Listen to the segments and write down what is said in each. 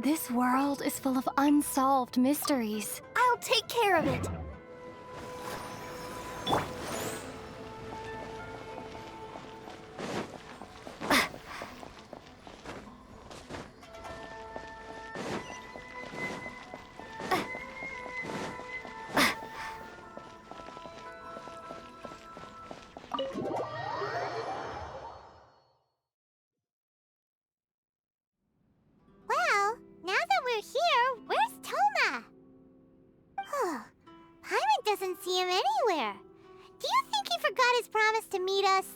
This world is full of unsolved mysteries. I'll take care of it. Well, now that we're here, where's Toma? Paimon doesn't see him anywhere. Do you think he forgot his promise to meet us?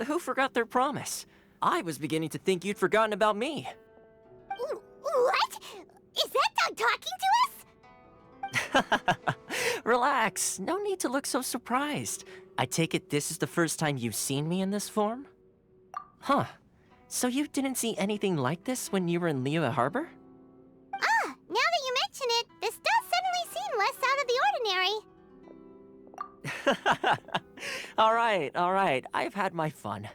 Who forgot their promise? I was beginning to think you'd forgotten about me. What? Is that dog talking to us? Relax, no need to look so surprised. I take it this is the first time you've seen me in this form? Huh. So you didn't see anything like this when you were in Liyue Harbor? Now that you mention it, this does suddenly seem less out of the ordinary. Alright, I've had my fun.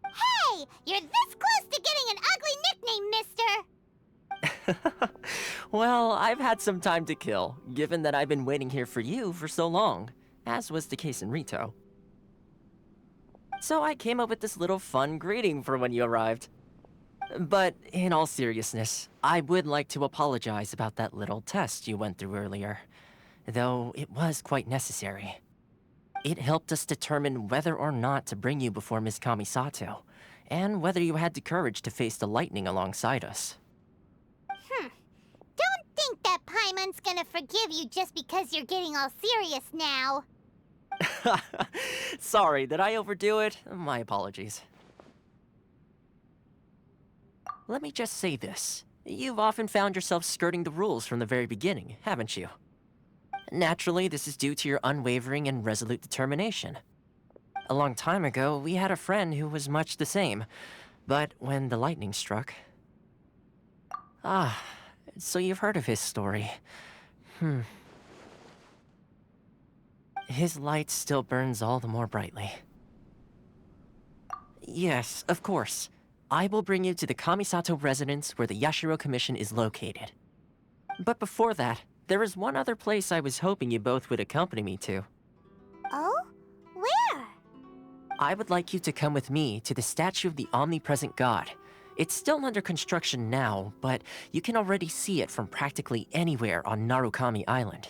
Hey, you're this close to getting an ugly nickname, mister! Well, I've had some time to kill, given that I've been waiting here for you for so long, as was the case in Rito. So I came up with this little fun greeting for when you arrived. But in all seriousness, I would like to apologize about that little test you went through earlier, though it was quite necessary. It helped us determine whether or not to bring you before Ms. Kamisato, and whether you had the courage to face the lightning alongside us. Don't think that Paimon's gonna forgive you just because you're getting all serious now. Sorry, did I overdo it? My apologies. Let me just say this. You've often found yourself skirting the rules from the very beginning, haven't you? Naturally, this is due to your unwavering and resolute determination. A long time ago, we had a friend who was much the same, but when the lightning struck... so you've heard of his story. His light still burns all the more brightly. Yes, of course. I will bring you to the Kamisato residence where the Yashiro Commission is located. But before that, there is one other place I was hoping you both would accompany me to. Oh? Where? I would like you to come with me to the statue of the omnipresent god. It's still under construction now, but you can already see it from practically anywhere on Narukami Island.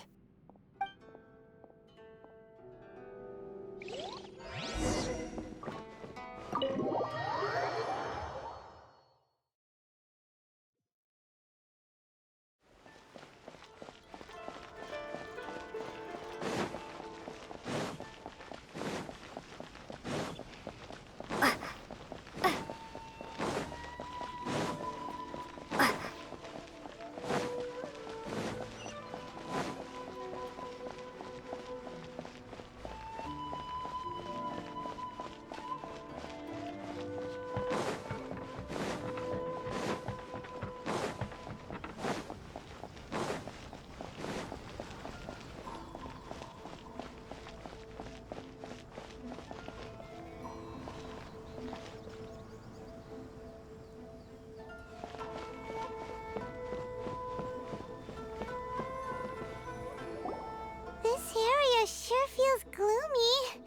This area sure feels gloomy.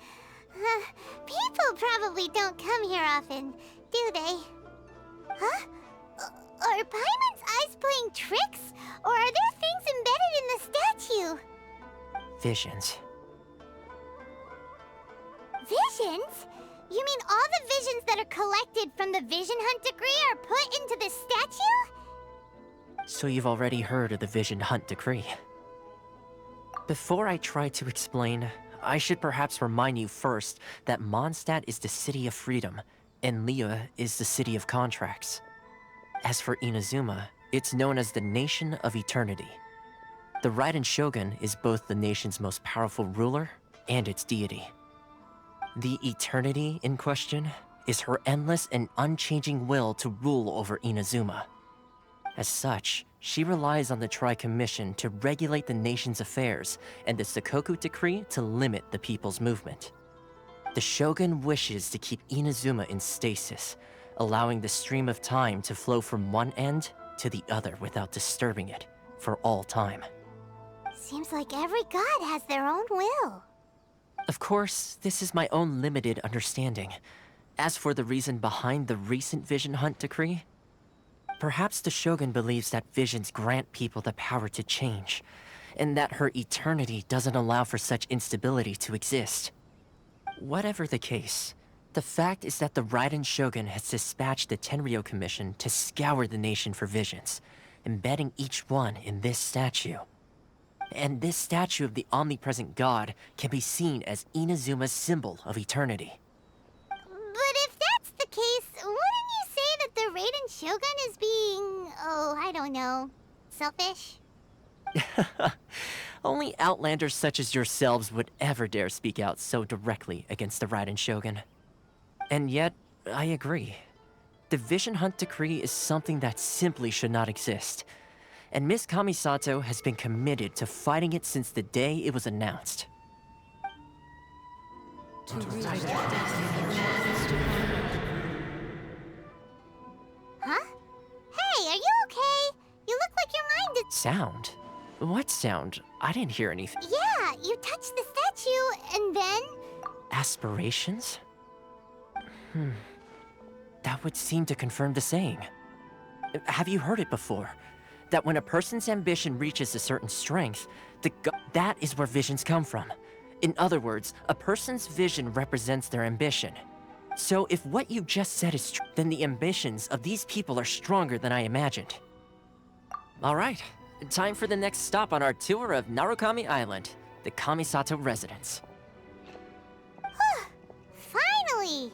People probably don't come here often, do they? Huh? Are Paimon's eyes playing tricks? Or are there things embedded in the statue? Visions. Visions? You mean all the visions that are collected from the Vision Hunt decree are put into the statue? So you've already heard of the Vision Hunt decree. Before I try to explain, I should perhaps remind you first that Mondstadt is the city of freedom, and Liyue is the city of contracts. As for Inazuma, it's known as the Nation of Eternity. The Raiden Shogun is both the nation's most powerful ruler and its deity. The Eternity in question is her endless and unchanging will to rule over Inazuma. As such, she relies on the Tri-Commission to regulate the nation's affairs and the Sakoku Decree to limit the people's movement. The Shogun wishes to keep Inazuma in stasis, allowing the stream of time to flow from one end to the other without disturbing it for all time. Seems like every god has their own will. Of course, this is my own limited understanding. As for the reason behind the recent Vision Hunt decree, perhaps the Shogun believes that visions grant people the power to change, and that her eternity doesn't allow for such instability to exist. Whatever the case, the fact is that the Raiden Shogun has dispatched the Tenryo Commission to scour the nation for visions, embedding each one in this statue. And this statue of the omnipresent god can be seen as Inazuma's symbol of eternity. But if that's the case, wouldn't you say that the Raiden Shogun is being, oh, I don't know, selfish? Only outlanders such as yourselves would ever dare speak out so directly against the Raiden Shogun. And yet, I agree. The Vision Hunt decree is something that simply should not exist. And Miss Kamisato has been committed to fighting it since the day it was announced. Huh? Hey, are you okay? You look like your mind is... Sound? What sound? I didn't hear anything. Yeah, you touched the statue, and then... Aspirations? That would seem to confirm the saying. Have you heard it before? That when a person's ambition reaches a certain strength, that is where visions come from. In other words, a person's vision represents their ambition. So if what you just said is true, then the ambitions of these people are stronger than I imagined. Alright, time for the next stop on our tour of Narukami Island, the Kamisato residence. Finally!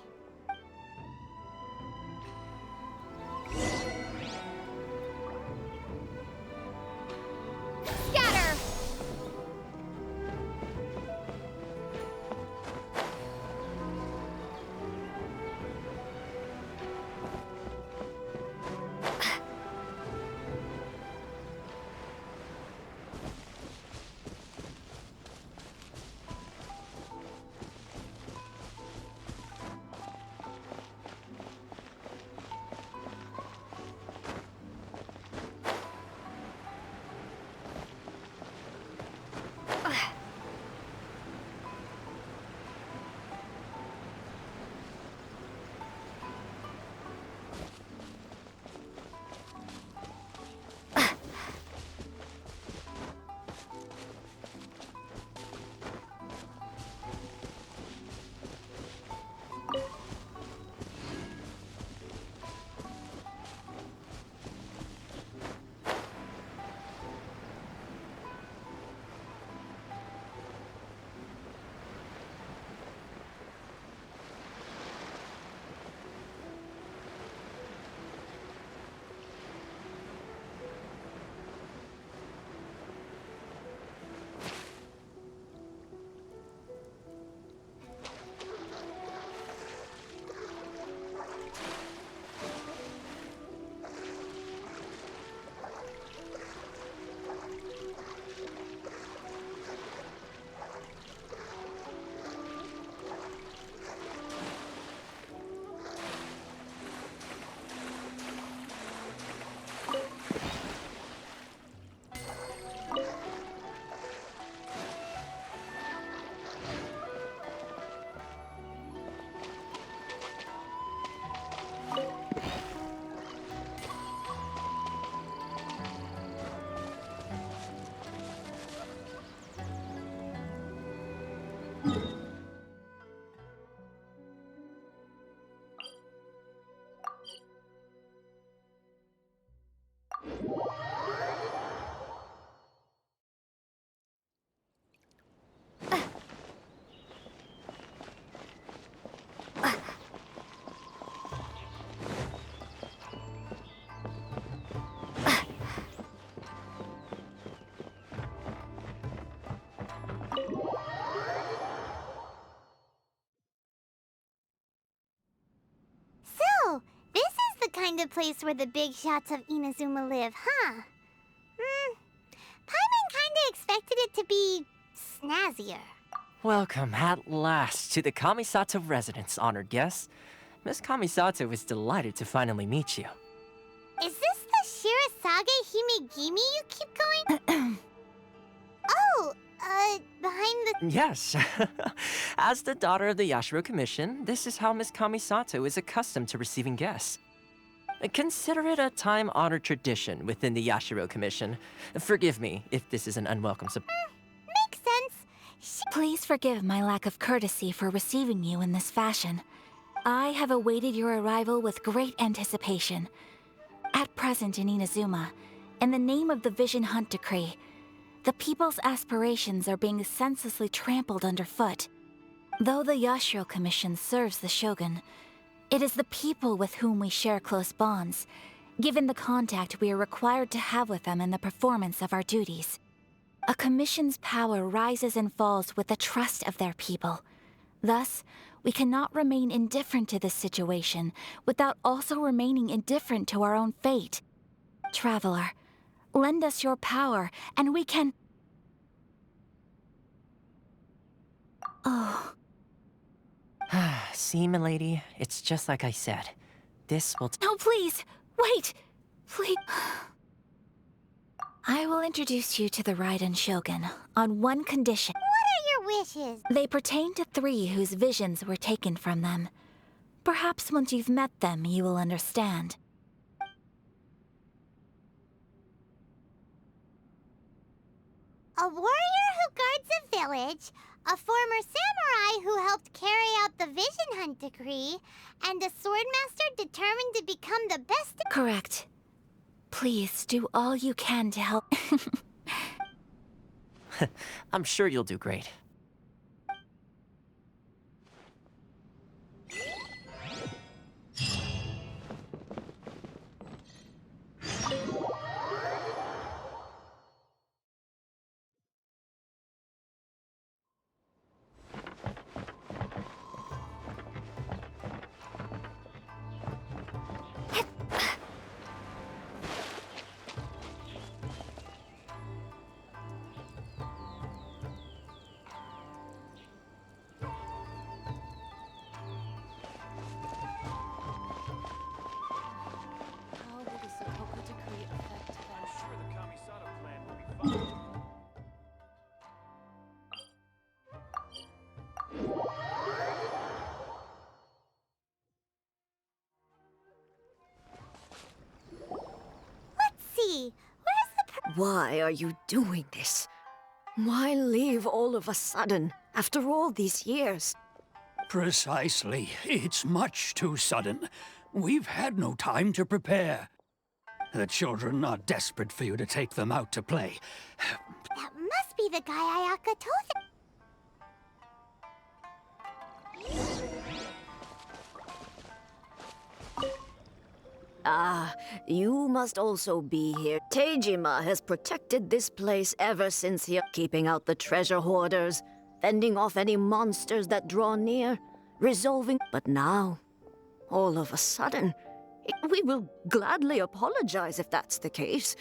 Scatter! So, this is the kind of place where the big shots of Inazuma live, huh? Paimon kinda expected it to be snazzier. Welcome at last to the Kamisato residence, honored guests. Miss Kamisato is delighted to finally meet you. Is this the Shirazage Himegimi you keep going? Oh, behind the... Yes. As the daughter of the Yashiro Commission, this is how Miss Kamisato is accustomed to receiving guests. Consider it a time-honored tradition within the Yashiro Commission. Forgive me if this is an unwelcome Makes sense. Please forgive my lack of courtesy for receiving you in this fashion. I have awaited your arrival with great anticipation. At present in Inazuma, in the name of the Vision Hunt Decree, the people's aspirations are being senselessly trampled underfoot. Though the Yashiro Commission serves the Shogun, it is the people with whom we share close bonds, given the contact we are required to have with them in the performance of our duties. A commission's power rises and falls with the trust of their people. Thus, we cannot remain indifferent to this situation without also remaining indifferent to our own fate. Traveler, lend us your power, and we can... Oh. See, milady, it's just like I said. This will... No, please! Wait! Please... I will introduce you to the Raiden Shogun on one condition. What are your wishes? They pertain to 3 whose visions were taken from them. Perhaps once you've met them, you will understand. A warrior who guards a village, a former samurai who helped carry out the Vision Hunt Decree, and a swordmaster determined to become the best... Correct. Please do all you can to help. I'm sure you'll do great. Why are you doing this? Why leave all of a sudden, after all these years? Precisely. It's much too sudden. We've had no time to prepare. The children are desperate for you to take them out to play. That must be the guy Ayaka told him. Ah, you must also be here. Teijima has protected this place ever since he... keeping out the treasure hoarders, fending off any monsters that draw near, resolving... But now, all of a sudden, we will gladly apologize if that's the case.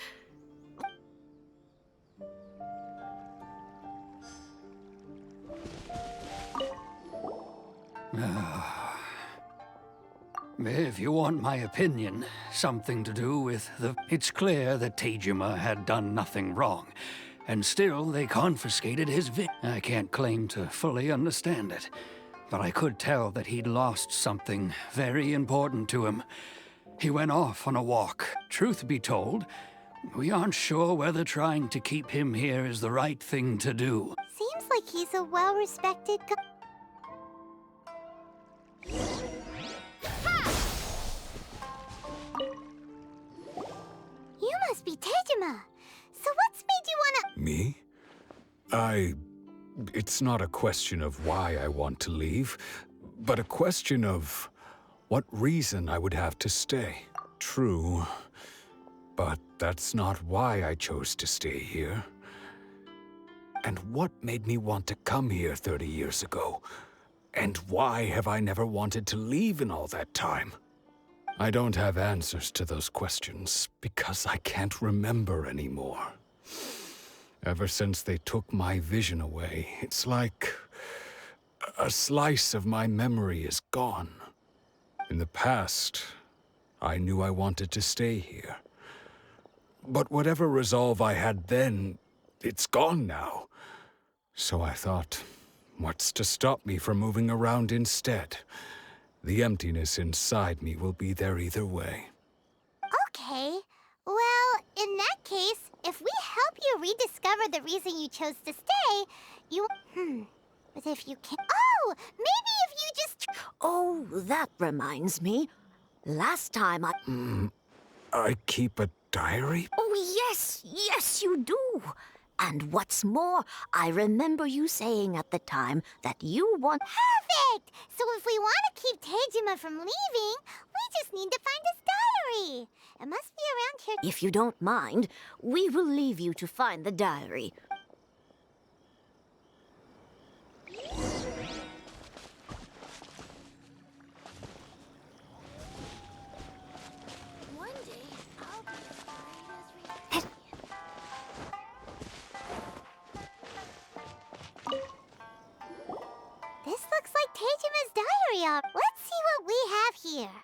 If you want my opinion, something to do with the... It's clear that Teijima had done nothing wrong, and still they confiscated his I can't claim to fully understand it, but I could tell that he'd lost something very important to him. He went off on a walk. Truth be told, we aren't sure whether trying to keep him here is the right thing to do. Seems like he's a well-respected guy. You must be Teijima. So what's made you wanna... Me? It's not a question of why I want to leave, but a question of what reason I would have to stay. True, but that's not why I chose to stay here. And what made me want to come here 30 years ago? And why have I never wanted to leave in all that time? I don't have answers to those questions because I can't remember anymore. Ever since they took my vision away, it's like a slice of my memory is gone. In the past, I knew I wanted to stay here. But whatever resolve I had then, it's gone now. So I thought, what's to stop me from moving around instead? The emptiness inside me will be there either way. Okay. Well, in that case, if we help you rediscover the reason you chose to stay, you... But if you can't... Oh! Maybe if you just... Oh, that reminds me. Last time I keep a diary? Oh, yes, you do. And what's more, I remember you saying at the time that you want... Perfect! So if we want to keep Tejima from leaving, we just need to find his diary. It must be around here. If you don't mind, we will leave you to find the diary. One day, I'll be as great as This looks like Tejima's diary. Let's see what we have here.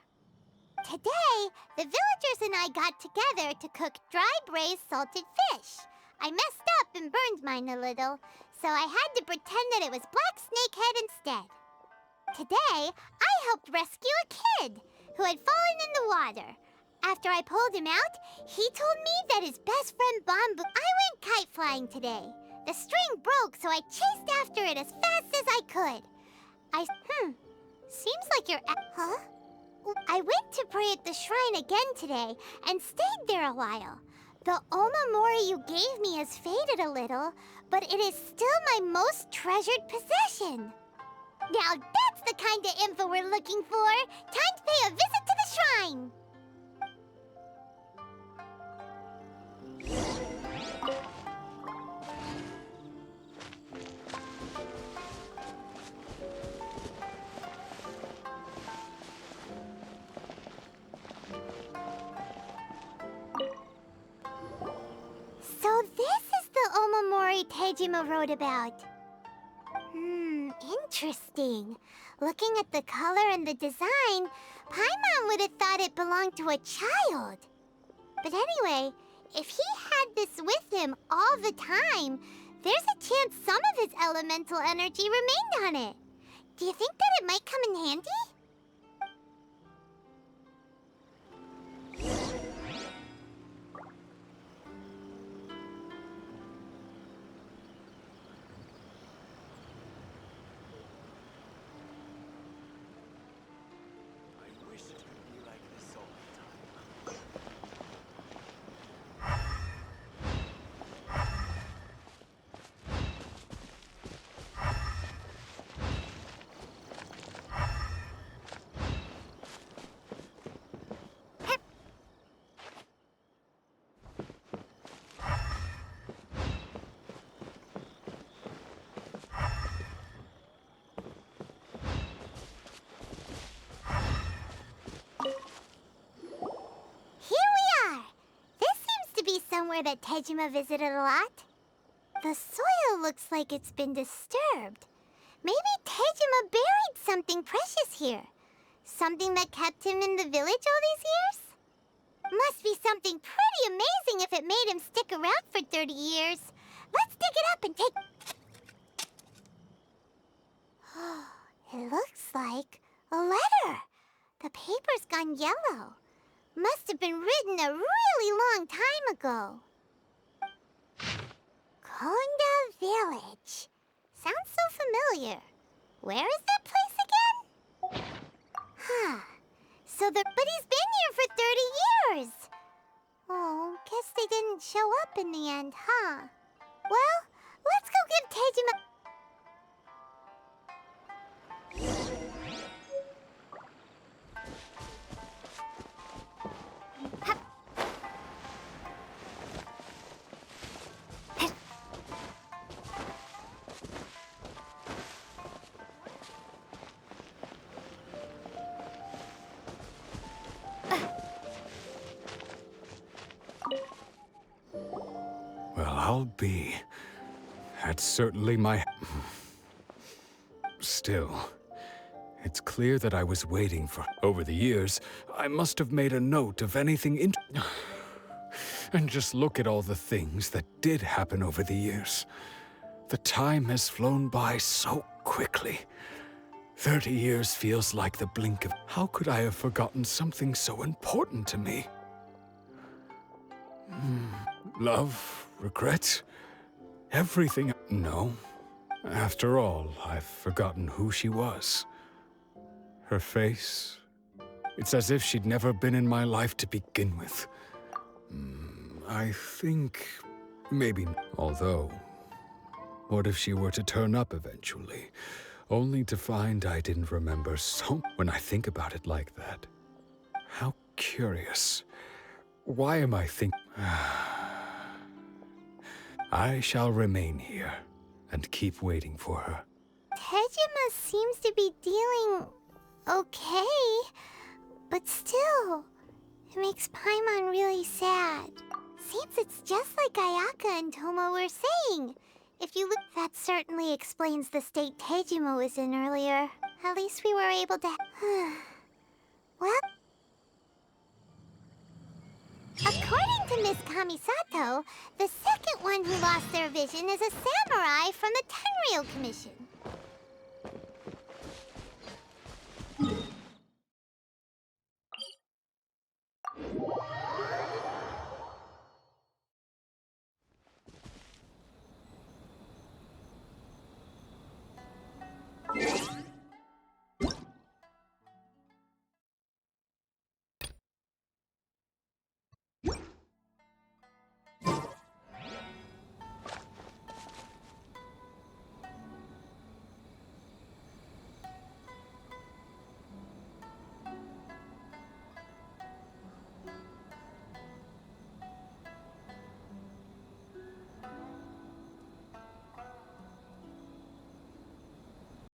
Today, the villagers and I got together to cook dry braised salted fish. I messed up and burned mine a little, so I had to pretend that it was black snakehead instead. Today, I helped rescue a kid who had fallen in the water. After I pulled him out, he told me that his best friend Bambu... I went kite flying today. The string broke, so I chased after it as fast as I could. Seems like you're... Huh? I went to pray at the shrine again today and stayed there a while. The Omamori you gave me has faded a little, but it is still my most treasured possession. Now that's the kind of info we're looking for. Time to pay a visit to the shrine. So this is the Omamori Tejima wrote about. Interesting. Looking at the color and the design, Paimon would have thought it belonged to a child. But anyway, if he had this with him all the time, there's a chance some of his elemental energy remained on it. Do you think that it might come in handy? Somewhere that Tejima visited a lot. The soil looks like it's been disturbed. Maybe Tejima buried something precious here. Something that kept him in the village all these years? Must be something pretty amazing if it made him stick around for 30 years. Let's dig it up and take... It looks like a letter. The paper's gone yellow. Must have been written a really long time ago. Konda Village. Sounds so familiar. Where is that place again? But he's been here for 30 years. Oh, guess they didn't show up in the end, huh? Well, let's go give Tejima... Well, I'll be. That's certainly my... Still, it's clear. clear that I was waiting for. Over the years, I must have made a note of anything and just look at all the things that did happen over the years. The time has flown by so quickly. 30 years feels like the blink of... How could I have forgotten something so important to me? Love, regret, everything. No. After all, I've forgotten who she was. Her face. It's as if she'd never been in my life to begin with. I think... maybe... Although... what if she were to turn up eventually? Only to find I didn't remember so... When I think about it like that. How curious. Why am I thinking... I shall remain here and keep waiting for her. Tejima seems to be dealing okay, but still, it makes Paimon really sad. Seems it's just like Ayaka and Tomo were saying. If you look, that certainly explains the state Tejima was in earlier. At least we were able to... Well... According to Miss Kamisato, the second one who lost their vision is a samurai from the Tenryou Commission.